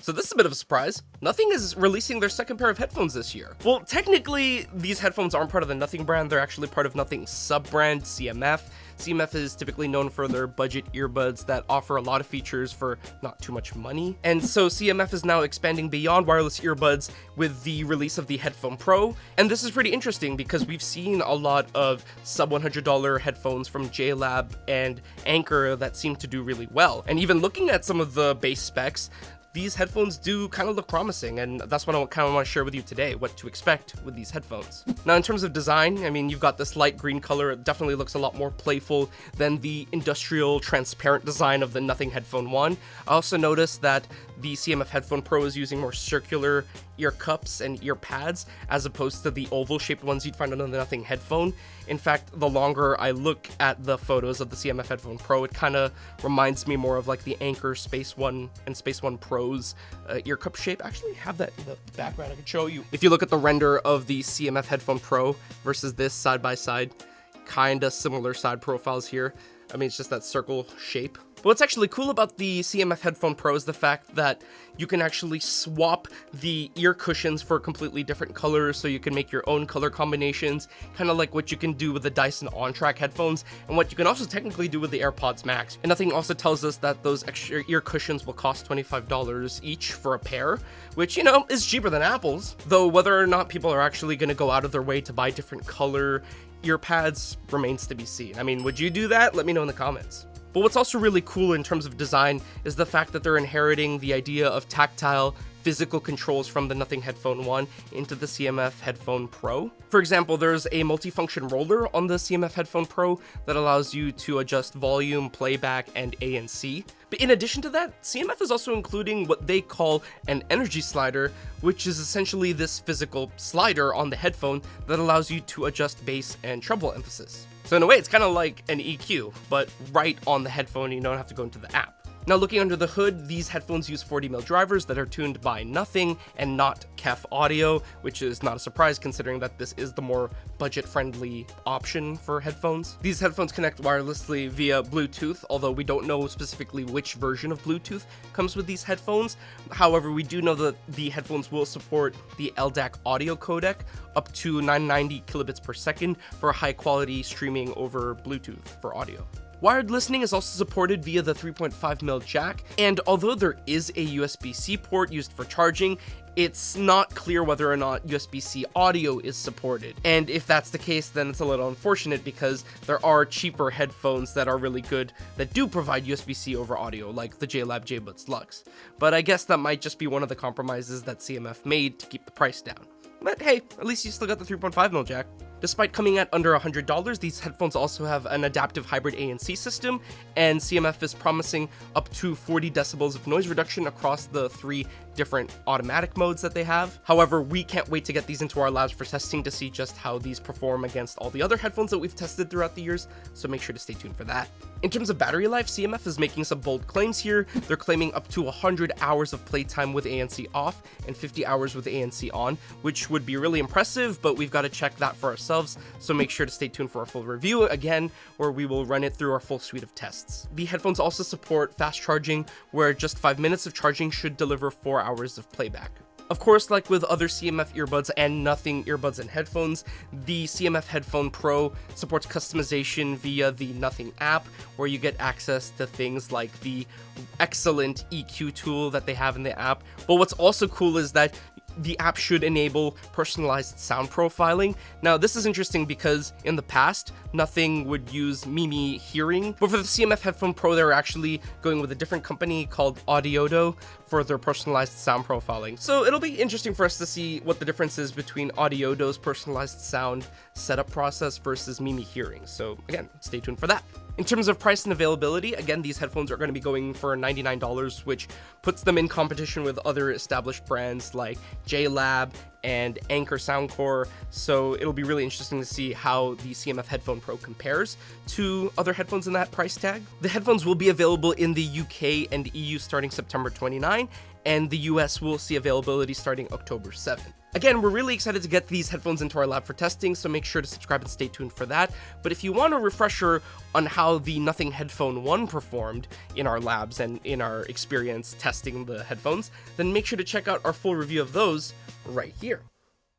So this is a bit of a surprise. Nothing is releasing their second pair of headphones this year. Well, technically, these headphones aren't part of the Nothing brand. They're actually part of Nothing's sub-brand, CMF. CMF is typically known for their budget earbuds that offer a lot of features for not too much money. And so CMF is now expanding beyond wireless earbuds with the release of the Headphone Pro. And this is pretty interesting because we've seen a lot of sub $100 headphones from JLab and Anker that seem to do really well. And even looking at some of the base specs, these headphones do kind of look promising, and that's what I kind of want to share with you today, what to expect with these headphones. Now, in terms of design, I mean, you've got this light green color. It definitely looks a lot more playful than the industrial transparent design of the Nothing Headphone 1. I also noticed that the CMF Headphone Pro is using more circular ear cups and ear pads as opposed to the oval shaped ones you'd find on the Nothing headphone. In fact, the longer I look at the photos of the CMF Headphone Pro, it kind of reminds me more of like the Anker Space One and Space One Pro's ear cup shape. I actually have that in the background I can show you. If you look at the render of the CMF Headphone Pro versus this side by side, kind of similar side profiles here. I mean, it's just that circle shape. But what's actually cool about the CMF Headphone Pro is the fact that you can actually swap the ear cushions for completely different colors, so you can make your own color combinations, kind of like what you can do with the Dyson On-Track headphones, and what you can also technically do with the AirPods Max. And Nothing also tells us that those extra ear cushions will cost $25 each for a pair, which, you know, is cheaper than Apple's. Though whether or not people are actually going to go out of their way to buy different color ear pads remains to be seen. I mean, would you do that? Let me know in the comments. But what's also really cool in terms of design is the fact that they're inheriting the idea of tactile, physical controls from the Nothing Headphone 1 into the CMF Headphone Pro. For example, there's a multifunction roller on the CMF Headphone Pro that allows you to adjust volume, playback, and ANC. But in addition to that, CMF is also including what they call an energy slider, which is essentially this physical slider on the headphone that allows you to adjust bass and treble emphasis. So in a way, it's kind of like an EQ, but right on the headphone, you don't have to go into the app. Now, looking under the hood, these headphones use 40mm drivers that are tuned by Nothing and not KEF Audio, which is not a surprise considering that this is the more budget-friendly option for headphones. These headphones connect wirelessly via Bluetooth, although we don't know specifically which version of Bluetooth comes with these headphones. However, we do know that the headphones will support the LDAC audio codec up to 990 kilobits per second for high-quality streaming over Bluetooth for audio. Wired listening is also supported via the 3.5mm jack, and although there is a USB-C port used for charging, it's not clear whether or not USB-C audio is supported. And if that's the case, then it's a little unfortunate because there are cheaper headphones that are really good that do provide USB-C over audio, like the JLab JBuds Lux. But I guess that might just be one of the compromises that CMF made to keep the price down. But hey, at least you still got the 3.5mm jack. Despite coming at under $100, these headphones also have an adaptive hybrid ANC system, and CMF is promising up to 40 decibels of noise reduction across the 3 different automatic modes that they have. However, we can't wait to get these into our labs for testing to see just how these perform against all the other headphones that we've tested throughout the years, so make sure to stay tuned for that. In terms of battery life, CMF is making some bold claims here. They're claiming up to 100 hours of playtime with ANC off and 50 hours with ANC on, which would be really impressive, but we've got to check that for ourselves, so make sure to stay tuned for our full review again, where we will run it through our full suite of tests. The headphones also support fast charging, where just 5 minutes of charging should deliver 4 hours of playback. Of course, like with other CMF earbuds and Nothing earbuds and headphones, the CMF Headphone Pro supports customization via the Nothing app, where you get access to things like the excellent EQ tool that they have in the app. But what's also cool is that the app should enable personalized sound profiling. Now, this is interesting because in the past, Nothing would use Mimi Hearing, but for the CMF Headphone Pro, they're actually going with a different company called Audiodo for their personalized sound profiling. So it'll be interesting for us to see what the difference is between Audiodo's personalized sound setup process versus Mimi Hearing. So again, stay tuned for that. In terms of price and availability, again, these headphones are going to be going for $99, which puts them in competition with other established brands like JLab and Anker Soundcore, so it'll be really interesting to see how the CMF Headphone Pro compares to other headphones in that price tag. The headphones will be available in the UK and EU starting September 29, and the US will see availability starting October 7. Again, we're really excited to get these headphones into our lab for testing, so make sure to subscribe and stay tuned for that. But if you want a refresher on how the Nothing Headphone 1 performed in our labs and in our experience testing the headphones, then make sure to check out our full review of those right here.